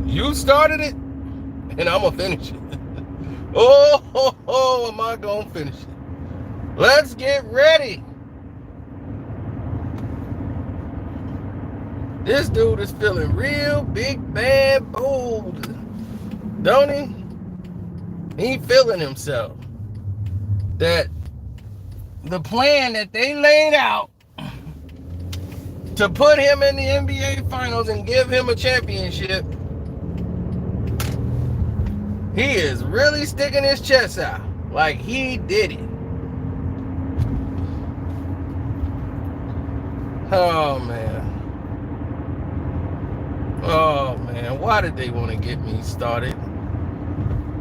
You started it, and I'm gonna finish it. Oh, am I gonna finish it? Let's get ready. This dude is feeling real big, bad, bold, don't he? He feeling himself. That the plan that they laid out to put him in the NBA Finals and give him a championship, he is really sticking his chest out like he did it. Oh man. Oh man. Why did they want to get me started?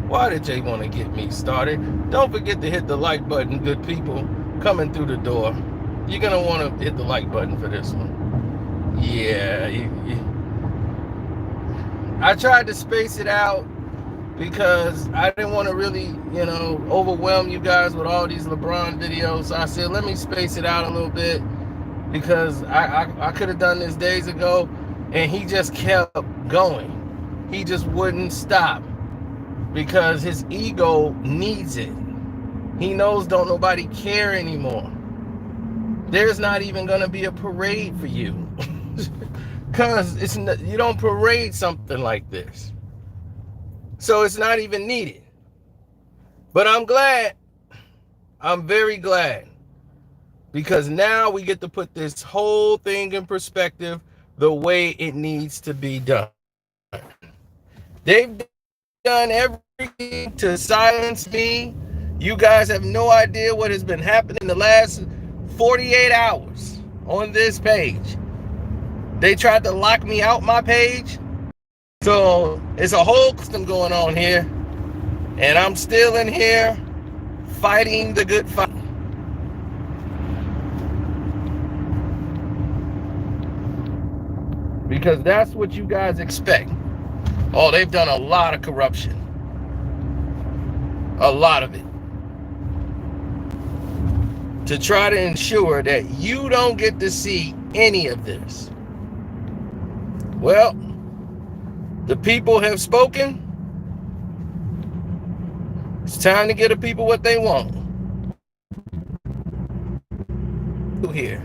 Why did they want to get me started? Don't forget to hit the like button, good people coming through the door. You're going to want to hit the like button for this one. Yeah. I tried to space it out because I didn't want to really, overwhelm you guys with all these LeBron videos. So I said, let me space it out a little bit because I could have done this days ago, and he just kept going. He just wouldn't stop because his ego needs it. He knows don't nobody care anymore. There's not even going to be a parade for you because you don't parade something like this. So it's not even needed. But I'm glad. I'm very glad. Because now we get to put this whole thing in perspective the way it needs to be done. They've done everything to silence me. You guys have no idea what has been happening in the last 48 hours on this page. They tried to lock me out my page. So it's a whole system going on here. And I'm still in here fighting the good fight. Because that's what you guys expect. Oh, they've done a lot of corruption. A lot of it. To try to ensure that you don't get to see any of this. Well, the people have spoken. It's time to give the people what they want. Here.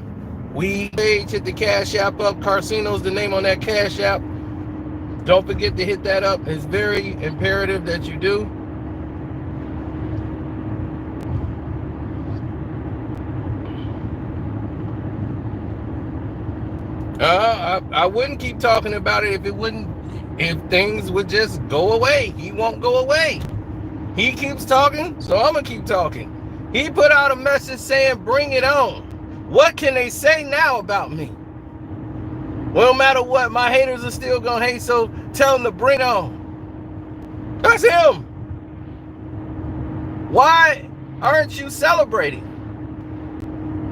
We hit the Cash App up. Carcino's the name on that Cash App. Don't forget to hit that up. It's very imperative that you do. I wouldn't keep talking about it if things would just go away. He won't go away. He keeps talking, so I'm gonna keep talking. He put out a message saying, bring it on. What can they say now about me? Well, no matter what, my haters are still gonna hate, so tell them to bring it on. That's him. Why aren't you celebrating?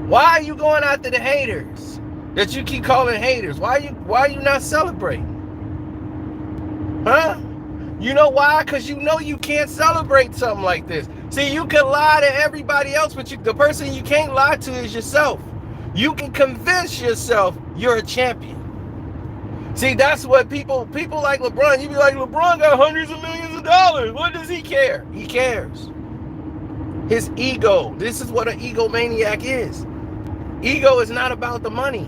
Why are you going after the haters that you keep calling haters? Why are you not celebrating? Huh? You know why? Because you know you can't celebrate something like this. See, you can lie to everybody else, but the person you can't lie to is yourself. You can convince yourself you're a champion. See, that's what people like LeBron, you be like, LeBron got hundreds of millions of dollars. What does he care? He cares. His ego. This is what an egomaniac is. Ego is not about the money.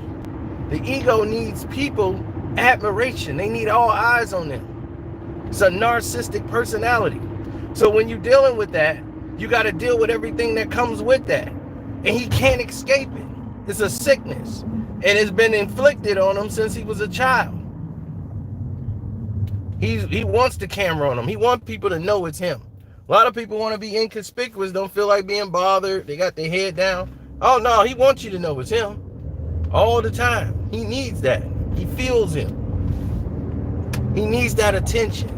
The ego needs people admiration. They need all eyes on them. It's a narcissistic personality. So when you're dealing with that, you got to deal with everything that comes with that. And he can't escape it. It's a sickness. And it's been inflicted on him since he was a child. He wants the camera on him. He wants people to know it's him. A lot of people want to be inconspicuous, don't feel like being bothered. They got their head down. Oh, no, he wants you to know it's him. All the time. He needs that. He feels him. He needs that attention.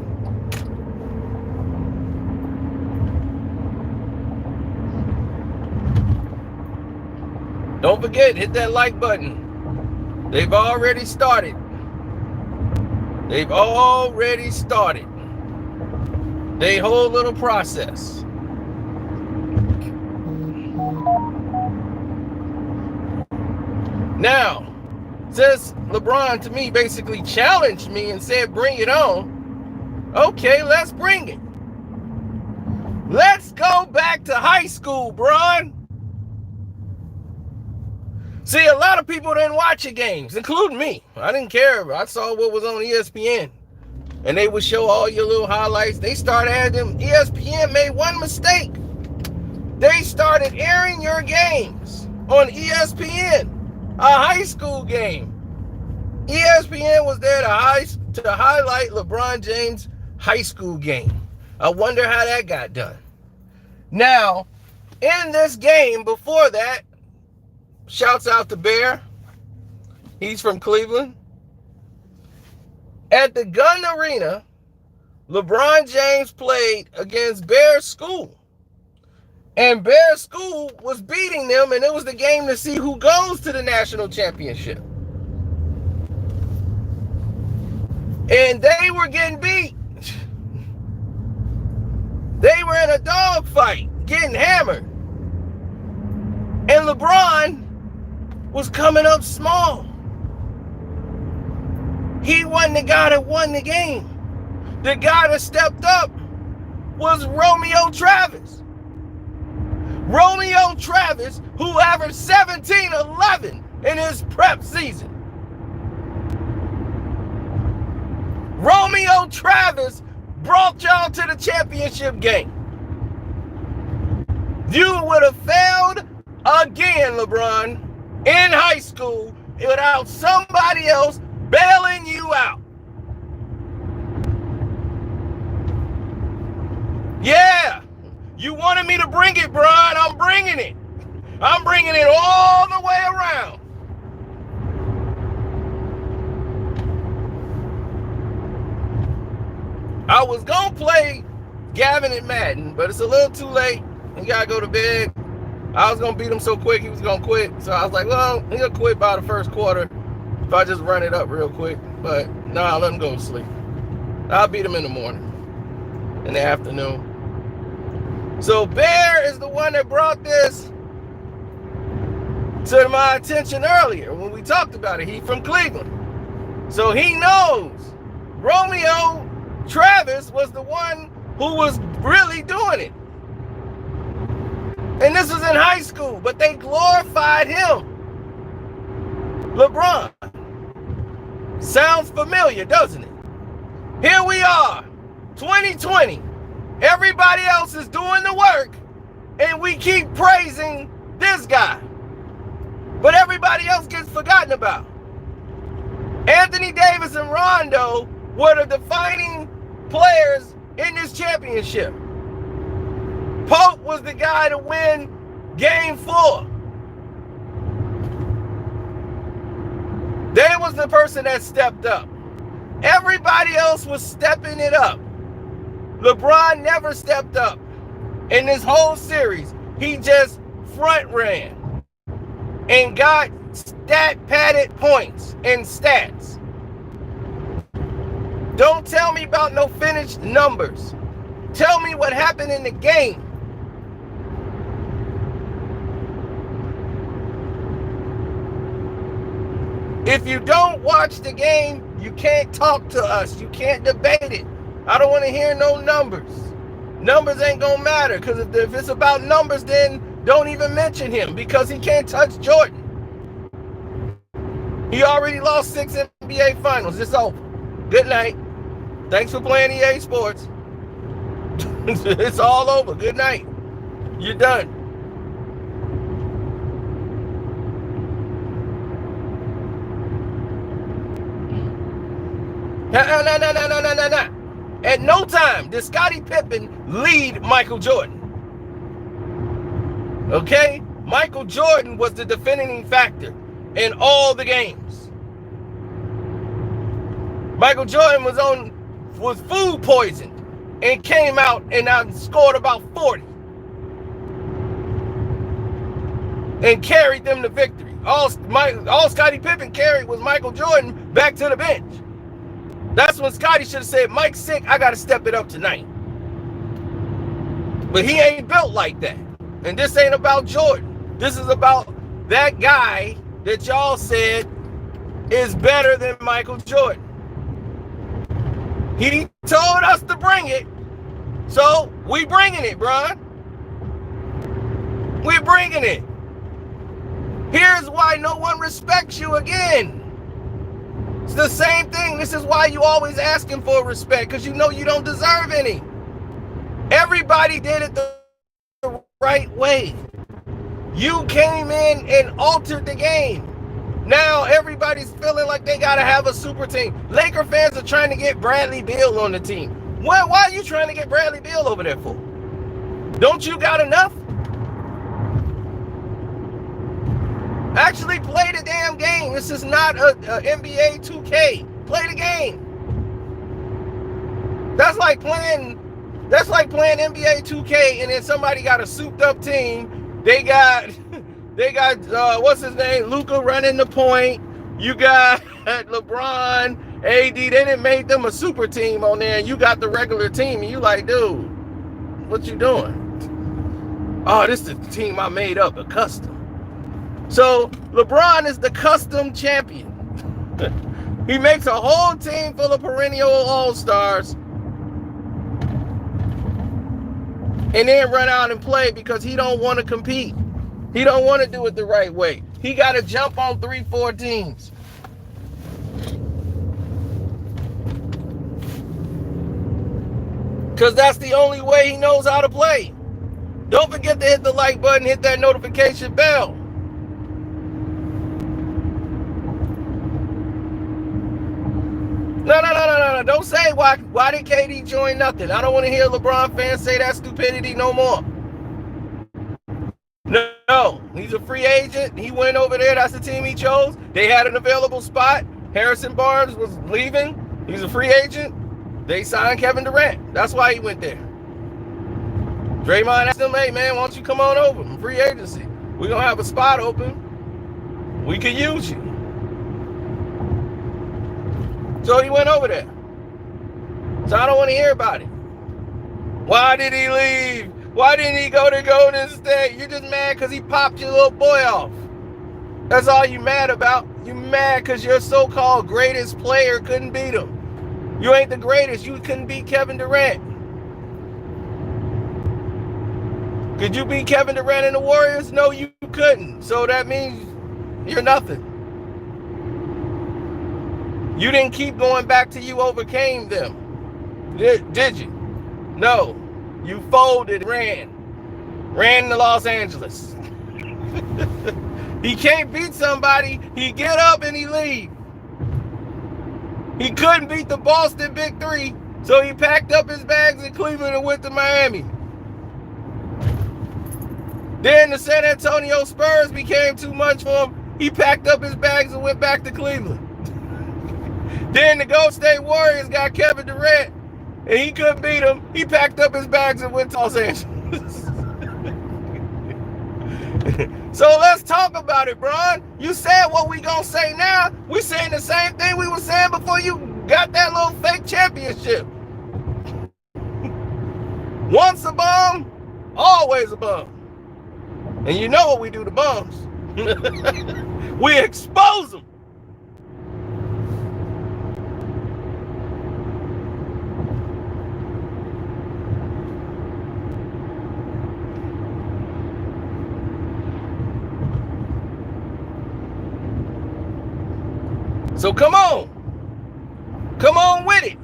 Don't forget, hit that like button. They've already started. They've already started their whole little process. Now, since LeBron to me basically challenged me and said, bring it on, Okay, let's bring it. Let's go back to high school, Bron. See, a lot of people didn't watch your games, including me. I didn't care. I saw what was on ESPN. And they would show all your little highlights. They started having them. ESPN made one mistake. They started airing your games on ESPN, a high school game. ESPN was there to highlight LeBron James' high school game. I wonder how that got done. Now, in this game before that, shouts out to Bear. He's from Cleveland. At the Gun Arena, LeBron James played against Bear School. And Bear School was beating them, and it was the game to see who goes to the national championship. And they were getting beat. They were in a dogfight, getting hammered. And LeBron was coming up small. He wasn't the guy that won the game. The guy that stepped up was Romeo Travis. Romeo Travis, who averaged 17-11 in his prep season. Romeo Travis brought y'all to the championship game. You would have failed again, LeBron, in high school without somebody else bailing you out. Yeah, you wanted me to bring it, Bron. I'm bringing it. I'm bringing it all the way around. I was going to play Gavin and Madden, but it's a little too late. He got to go to bed. I was going to beat him so quick he was going to quit. So I was like, well, he'll quit by the first quarter if I just run it up real quick. But nah, let him go to sleep. I'll beat him in the morning, in the afternoon. So Bear is the one that brought this to my attention earlier when we talked about it. He's from Cleveland. So he knows Romeo Travis was the one who was really doing it. And this was in high school, but they glorified him. LeBron. Sounds familiar, doesn't it? Here we are, 2020. Everybody else is doing the work, and we keep praising this guy. But everybody else gets forgotten about. Anthony Davis and Rondo were the defining players in this championship. Pope was the guy to win Game 4. They was the person that stepped up. Everybody else was stepping it up. LeBron never stepped up. In this whole series, he just front ran and got stat-padded points and stats. Don't tell me about no finished numbers. Tell me what happened in the game. If you don't watch the game, you can't talk to us. You can't debate it. I don't want to hear no numbers. Numbers ain't gonna matter, because if it's about numbers, then don't even mention him, because he can't touch Jordan. He already lost 6 NBA finals. It's over. Good night. Thanks for playing EA Sports. It's all over. Good night. You're done. No. At no time did Scottie Pippen lead Michael Jordan. Okay? Michael Jordan was the defining factor in all the games. Michael Jordan was food poisoned and came out and scored about 40 and carried them to victory. All Scottie Pippen carried was Michael Jordan back to the bench. That's when Scottie should have said, Mike's sick, I got to step it up tonight. But he ain't built like that. And this ain't about Jordan. This is about that guy that y'all said is better than Michael Jordan. He told us to bring it, so we bringing it, Bron. We're bringing it. Here's why no one respects you again. It's the same thing. This is why you always asking for respect, because you know you don't deserve any. Everybody did it the right way. You came in and altered the game. Now everybody's feeling like they got to have a super team. Laker fans are trying to get Bradley Beal on the team. Why are you trying to get Bradley Beal over there for? Don't you got enough? Actually play the damn game. This is not a NBA 2K. Play the game. That's like playing NBA 2K and then somebody got a souped up team. They got what's his name? Luka running the point. You got LeBron, AD. They didn't make them a super team on there, and you got the regular team, and you like, dude, what you doing? Oh, this is the team I made up, a custom. So LeBron is the custom champion. He makes a whole team full of perennial all-stars and then run out and play because he don't want to compete. He don't want to do it the right way. He got to jump on 3-4 teams. Because that's the only way he knows how to play. Don't forget to hit the like button, hit that notification bell. No. Don't say why did KD join nothing. I don't want to hear LeBron fans say that stupidity no more. No, he's a free agent. He went over there. That's the team he chose. They had an available spot. Harrison Barnes was leaving. He's a free agent. They signed Kevin Durant. That's why he went there. Draymond asked him, hey, man, why don't you come on over? I'm free agency. We're going to have a spot open. We could use you. So he went over there. So I don't want to hear about it. Why did he leave? Why didn't he go to Golden State? You're just mad because he popped your little boy off. That's all you mad about. You mad because your so-called greatest player couldn't beat him. You ain't the greatest. You couldn't beat Kevin Durant. Could you beat Kevin Durant and the Warriors? No, you couldn't. So that means you're nothing. You didn't keep going back till you overcame them. Did you? No. You folded, ran to Los Angeles. He can't beat somebody. He get up and he leave. He couldn't beat the Boston Big Three, so he packed up his bags in Cleveland and went to Miami. Then the San Antonio Spurs became too much for him. He packed up his bags and went back to Cleveland. Then the Golden State Warriors got Kevin Durant, and he couldn't beat him. He packed up his bags and went to Los Angeles. So let's talk about it, Bron. You said what we gonna say now. We saying the same thing we were saying before you got that little fake championship. Once a bum, always a bum. And you know what we do to bums. We expose them. So come on with it.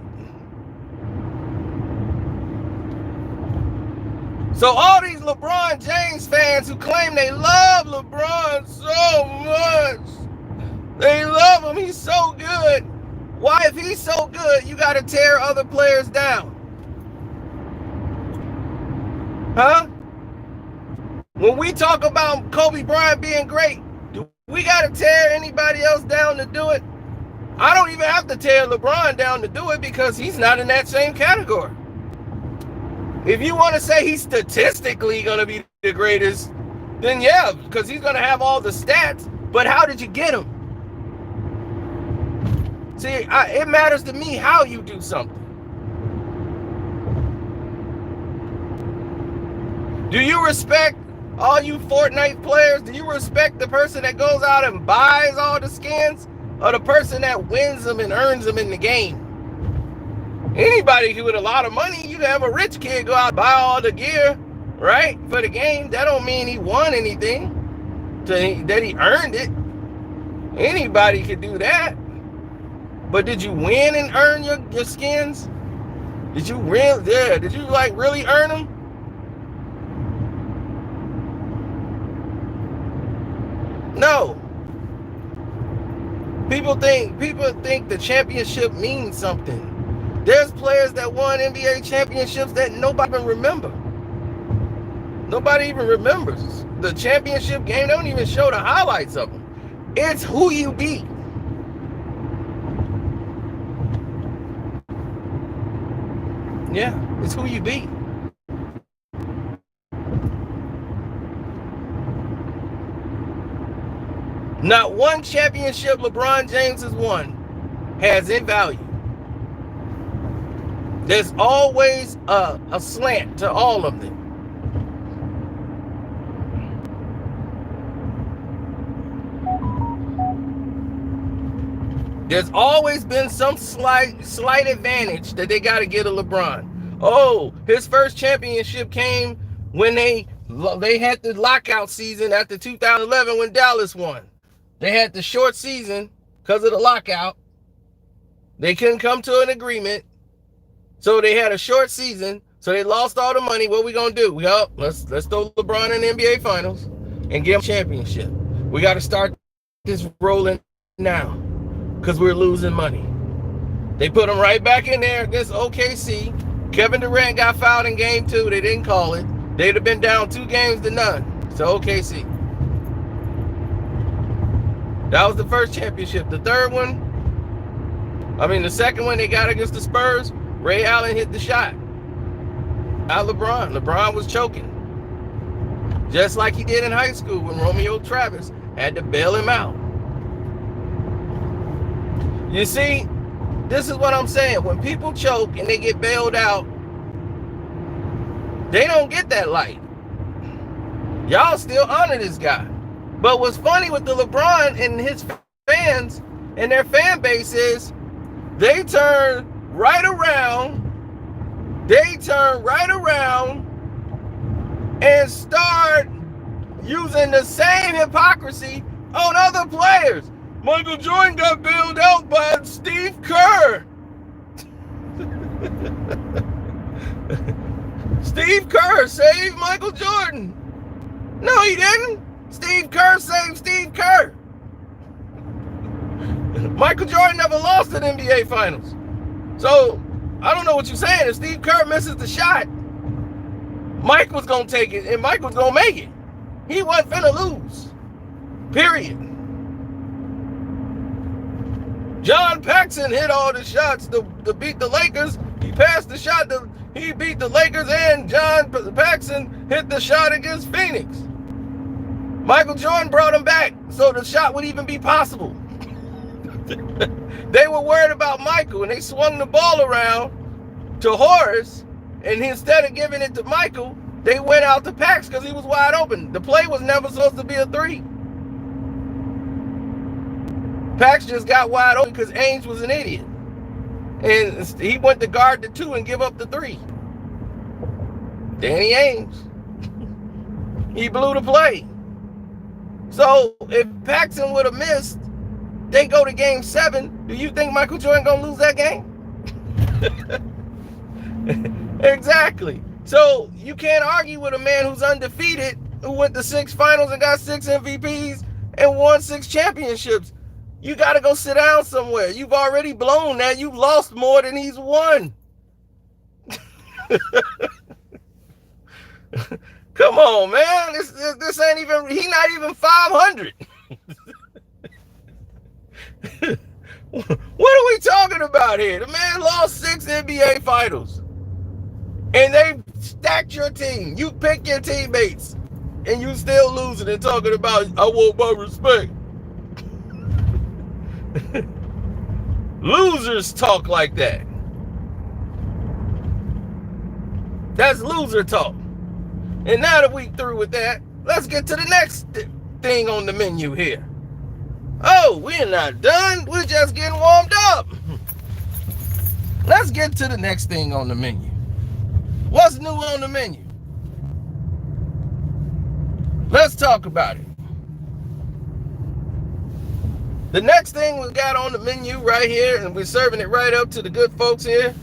So all these LeBron James fans who claim they love LeBron so much, they love him, he's so good. Why, if he's so good, you got to tear other players down? Huh? When we talk about Kobe Bryant being great, do we got to tear anybody else down to do it? I don't even have to tear LeBron down to do it because he's not in that same category. If you want to say he's statistically going to be the greatest, then yeah, because he's going to have all the stats. But how did you get him? See, it matters to me how you do something. Do you respect all you Fortnite players? Do you respect the person that goes out and buys all the skins? Or the person that wins them and earns them in the game? Anybody with a lot of money, you can have a rich kid go out and buy all the gear, right, for the game. That don't mean he won anything, that he earned it. Anybody could do that. But did you win and earn your skins? Did you really earn them? No. People think the championship means something. There's players that won NBA championships that nobody even remember. Nobody even remembers. The championship game, they don't even show the highlights of them. It's who you beat. Yeah, it's who you beat. Not one championship LeBron James has won has any value. There's always a slant to all of them. There's always been some slight advantage that they got to get a LeBron. Oh, his first championship came when they had the lockout season after 2011 when Dallas won. They had the short season because of the lockout. They couldn't come to an agreement. So they had a short season. So they lost all the money. What we going to do? Let's throw LeBron in the NBA Finals and give him a championship. We got to start this rolling now because we're losing money. They put him right back in there against OKC. Kevin Durant got fouled in game 2. They didn't call it. They'd have been down 2-0 to OKC. That was the first championship. The second one they got against the Spurs, Ray Allen hit the shot. Not LeBron. LeBron was choking. Just like he did in high school when Romeo Travis had to bail him out. You see, this is what I'm saying. When people choke and they get bailed out, they don't get that light. Y'all still honor this guy. But what's funny with the LeBron and his fans and their fan base is they turn right around and start using the same hypocrisy on other players. Michael Jordan got bailed out by Steve Kerr. Steve Kerr saved Michael Jordan. No, he didn't. Steve Kerr saved Steve Kerr. Michael Jordan never lost an NBA Finals. So, I don't know what you're saying. If Steve Kerr misses the shot, Mike was going to take it, and Mike was going to make it. He wasn't finna lose. Period. John Paxson hit all the shots to beat the Lakers. He passed the shot. He beat the Lakers, and John Paxson hit the shot against Phoenix. Michael Jordan brought him back so the shot would even be possible. They were worried about Michael, and they swung the ball around to Horace, and instead of giving it to Michael, they went out to Pax because he was wide open. The play was never supposed to be a 3. Pax just got wide open because Ainge was an idiot. And he went to guard the 2 and give up the 3. Danny Ainge. He blew the play. So if Paxson would have missed, they go to game 7. Do you think Michael Jordan gonna lose that game? Exactly. So you can't argue with a man who's undefeated, who went to 6 finals and got 6 MVPs and won 6 championships. You got to go sit down somewhere. You've already blown that. You've lost more than he's won. Come on, man. This ain't even, he's not even 500. What are we talking about here? The man lost 6 NBA finals. And they stacked your team. You pick your teammates. And you still losing and talking about, I want my respect. Losers talk like that. That's loser talk. And now that we through with that, let's get to the next thing on the menu here. Oh, we're not done. We're just getting warmed up. Let's let's get to the next thing on the menu. What's new on the menu? Let's talk about it. The next thing we got on the menu right here, and we're serving it right up to the good folks here,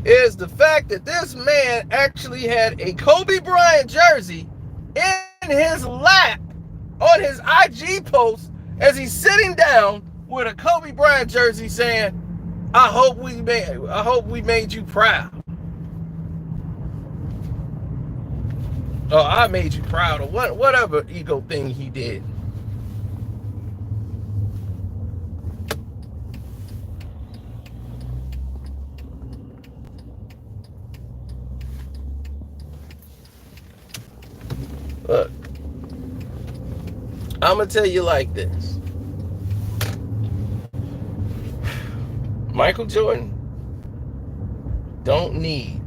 is the fact that this man actually had a Kobe Bryant jersey in his lap on his IG post as he's sitting down with a Kobe Bryant jersey saying, I hope we made you proud. Or I made you proud, or whatever ego thing he did. Look, I'm going to tell you like this. Michael Jordan don't need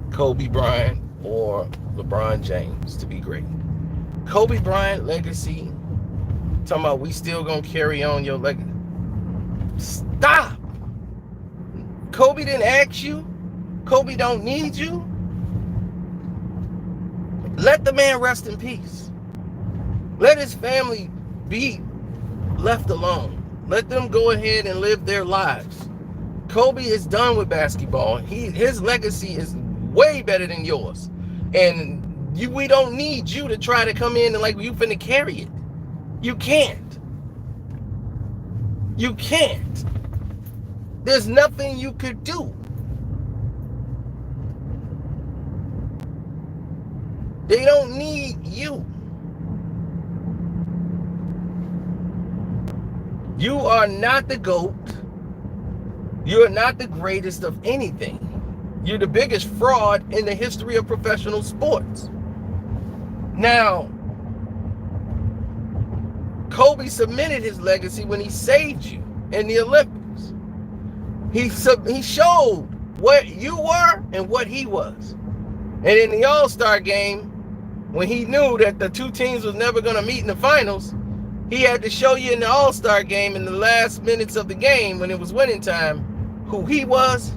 Kobe Bryant or LeBron James to be great. Kobe Bryant legacy, talking about we still going to carry on your legacy. Stop. Kobe didn't ask you. Kobe don't need you. Let the man rest in peace. Let his family be left alone. Let them go ahead and live their lives. Kobe is done with basketball. His legacy is way better than yours. And we don't need you to try to come in and like you finna carry it. You can't. You can't. There's nothing you could do. They don't need you. You are not the GOAT. You're not the greatest of anything. You're the biggest fraud in the history of professional sports. Now, Kobe cemented his legacy when he saved you in the Olympics. He showed what you were and what he was. And in the All-Star game, when he knew that the two teams was never going to meet in the finals, he had to show you in the All-Star game in the last minutes of the game when it was winning time who he was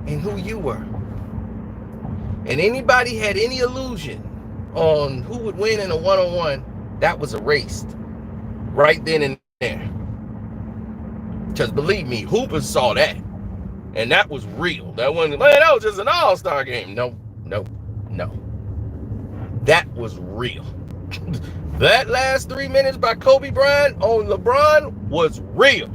and who you were. And anybody had any illusion on who would win in a one-on-one, that was erased right then and there. Because believe me, Hoopers saw that. And that was real. That wasn't, man, that was just an All-Star game. No. That was real. That last 3 minutes by Kobe Bryant on LeBron was real.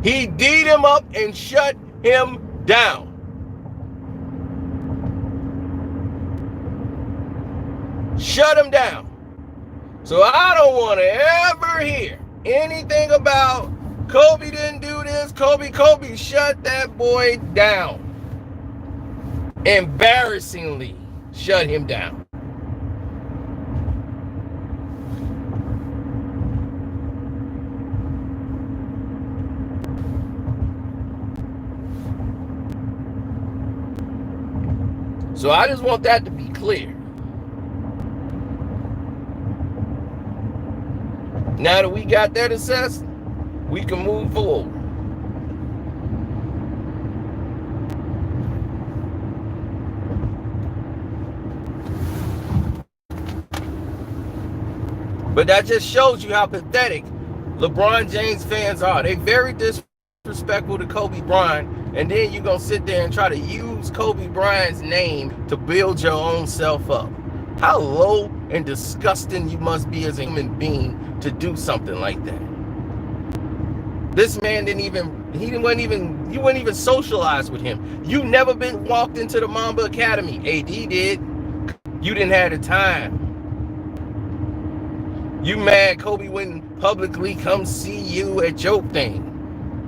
He D'd him up and shut him down. Shut him down. So I don't want to ever hear anything about Kobe didn't do this. Kobe shut that boy down. Embarrassingly shut him down. So I just want that to be clear. Now that we got that assessed, we can move forward. But that just shows you how pathetic LeBron James fans are. They're very disrespectful to Kobe Bryant, and then you're going to sit there and try to use Kobe Bryant's name to build your own self up. How low and disgusting you must be as a human being to do something like that. This man you wouldn't even socialize with him. You never been walked into the Mamba Academy. AD did. You didn't have the time. You mad Kobe wouldn't publicly come see you at your thing.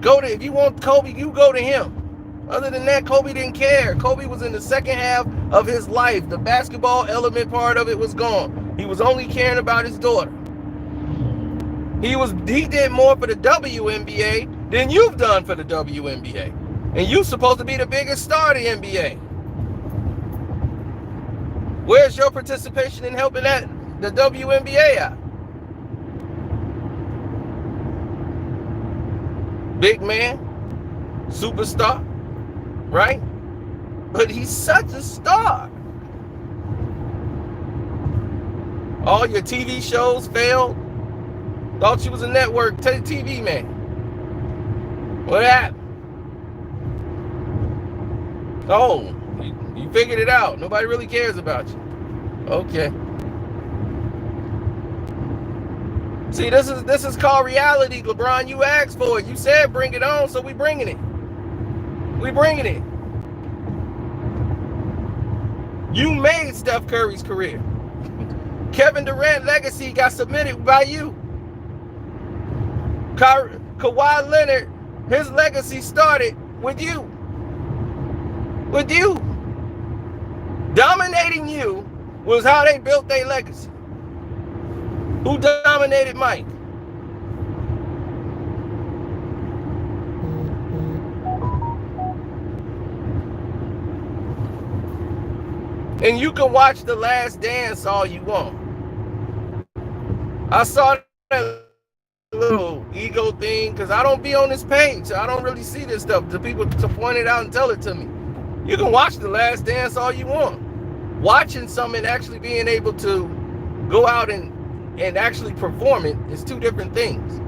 If you want Kobe, you go to him. Other than that, Kobe didn't care. Kobe was in the second half of his life. The basketball element part of it was gone. He was only caring about his daughter. He did more for the WNBA than you've done for the WNBA. And you're supposed to be the biggest star of the NBA. Where's your participation in helping the WNBA out? Big man, superstar, right? But he's such a star. All your TV shows failed. Thought you was a network TV man. What happened? Oh, you figured it out. Nobody really cares about you. Okay. See, this is called reality, LeBron. You asked for it. You said bring it on, so we bringing it. We bringing it. You made Steph Curry's career. Kevin Durant's legacy got submitted by you. Kawhi Leonard, his legacy started with you. With you. Dominating you was how they built their legacy. Who dominated Mike? And you can watch The Last Dance all you want. I saw that little ego thing because I don't be on this page. I don't really see this stuff. The people to point it out and tell it to me. You can watch The Last Dance all you want. Watching something actually being able to go out and actually perform it is two different things.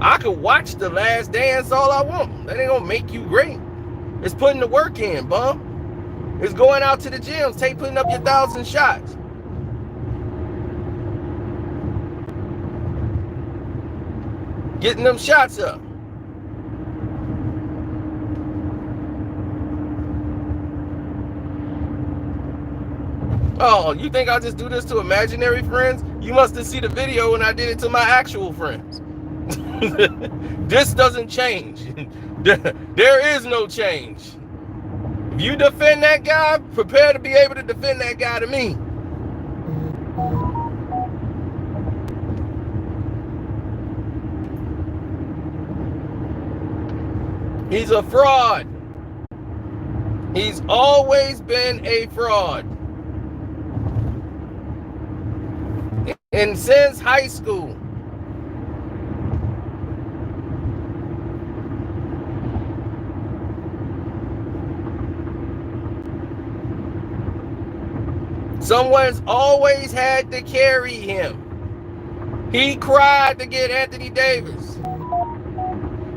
I could watch The Last Dance all I want. That ain't gonna make you great. It's putting the work in, bum. It's going out to the gyms, putting up your 1,000 shots. Getting them shots up. Oh, you think I'll just do this to imaginary friends? You must have seen the video when I did it to my actual friends. This doesn't change. There is no change. If you defend that guy, prepare to be able to defend that guy to me. He's a fraud. He's always been a fraud. And since high school. Someone's always had to carry him. He cried to get Anthony Davis.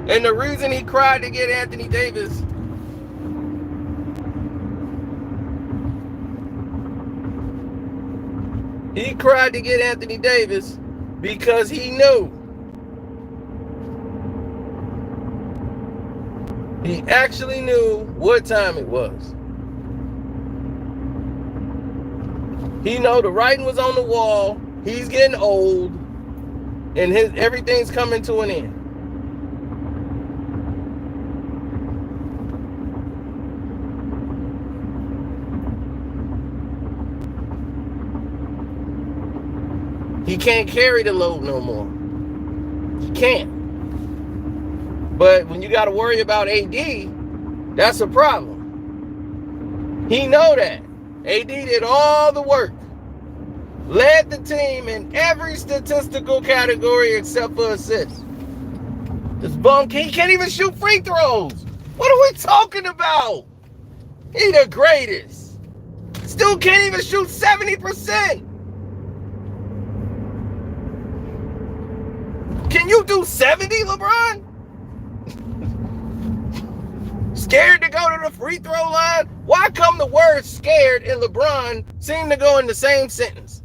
And the reason he cried to get Anthony Davis because he knew. He actually knew what time it was. He know the writing was on the wall. He's getting old, and everything's coming to an end. He can't carry the load no more. He can't. But when you got to worry about AD, that's a problem. He know that. AD did all the work. Led the team in every statistical category except for assists. This bum, he can't even shoot free throws. What are we talking about? He the greatest. Still can't even shoot 70%. Can you do 70, LeBron? Scared to go to the free throw line? Why come the words scared and LeBron seem to go in the same sentence?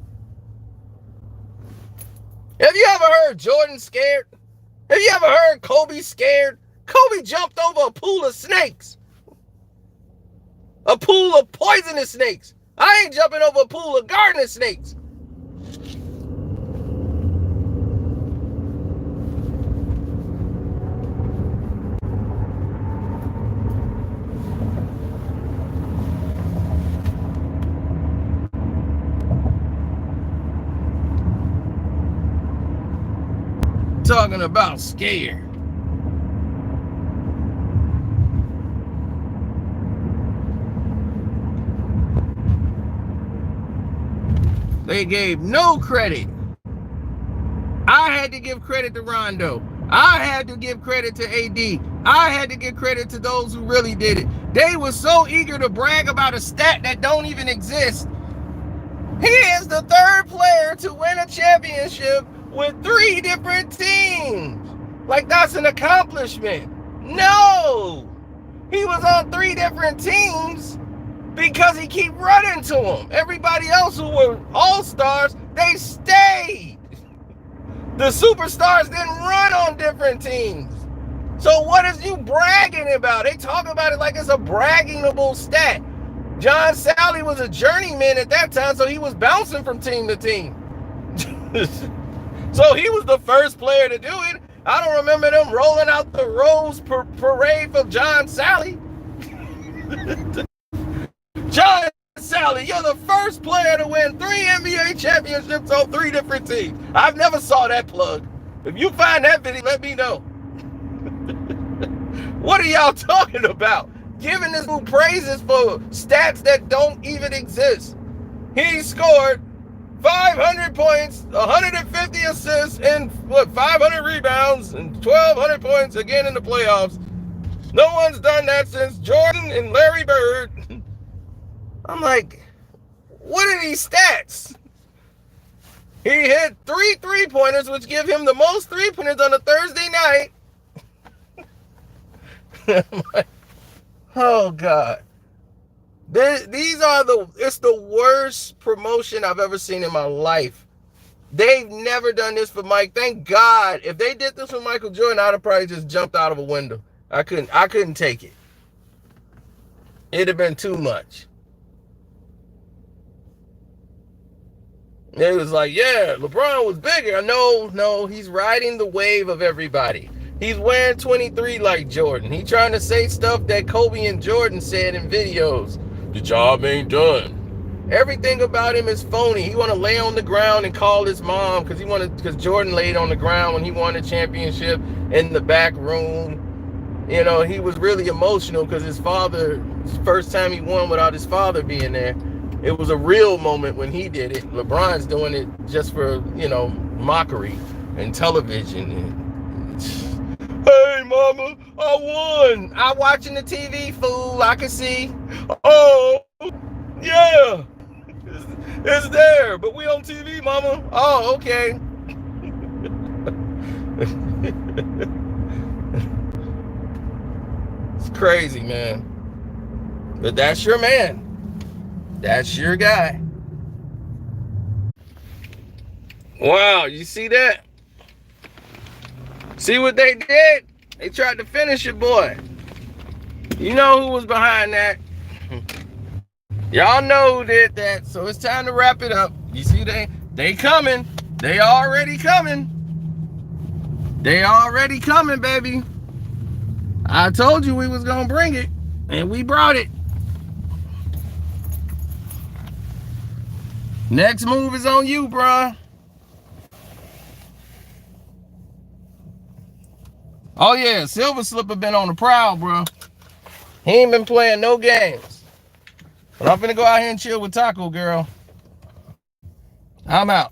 Have you ever heard Jordan scared? Have you ever heard Kobe scared? Kobe jumped over a pool of snakes. A pool of poisonous snakes. I ain't jumping over a pool of garden snakes. Talking about scared. They gave no credit. I had to give credit to Rondo. I had to give credit to AD. I had to give credit to those who really did it. They were so eager to brag about a stat that don't even exist. He is the third player to win a championship with 3 different teams. Like, that's an accomplishment. No! He was on 3 different teams because he keep running to them. Everybody else who were all-stars, they stayed. The superstars didn't run on different teams. So what is you bragging about? They talk about it like it's a braggingable stat. John Sally was a journeyman at that time, so he was bouncing from team to team. So he was the first player to do it. I don't remember them rolling out the Rose Parade for John Sally. John Sally, you're the first player to win 3 NBA championships on 3 different teams. I've never saw that plug. If you find that video, let me know. What are y'all talking about? Giving this dude praises for stats that don't even exist. He scored 500 points, 150 assists, and 500 rebounds, and 1,200 points again in the playoffs. No one's done that since Jordan and Larry Bird. I'm like, what are these stats? He hit 3 3-pointers, which give him the most 3-pointers on a Thursday night. I'm like, oh God. It's the worst promotion I've ever seen in my life. They've never done this for Mike. Thank God. If they did this for Michael Jordan, I'd have probably just jumped out of a window. I couldn't take it. It'd have been too much. It was like, yeah, LeBron was bigger. No, he's riding the wave of everybody. He's wearing 23 like Jordan. He's trying to say stuff that Kobe and Jordan said in videos. The job ain't done. Everything about him is phony. He want to lay on the ground and call his mom because Jordan laid on the ground when he won a championship in the back room. You know, he was really emotional because his first time he won without his father being there. It was a real moment when he did it. LeBron's doing it just for, mockery and television. Hey, mama, I won. I'm watching the TV, fool. I can see. Oh, yeah. It's there, but we on TV, mama. Oh, okay. It's crazy, man. But that's your man. That's your guy. Wow, you see that? See what they did? They tried to finish it, boy. You know who was behind that. Y'all know who did that. So it's time to wrap it up. You see they coming. They already coming. They already coming, baby. I told you we was gonna bring it, and we brought it. Next move is on you, bruh. Oh yeah, Silver Slipper been on the prowl, bro. He ain't been playing no games. But I'm finna go out here and chill with Taco Girl. I'm out.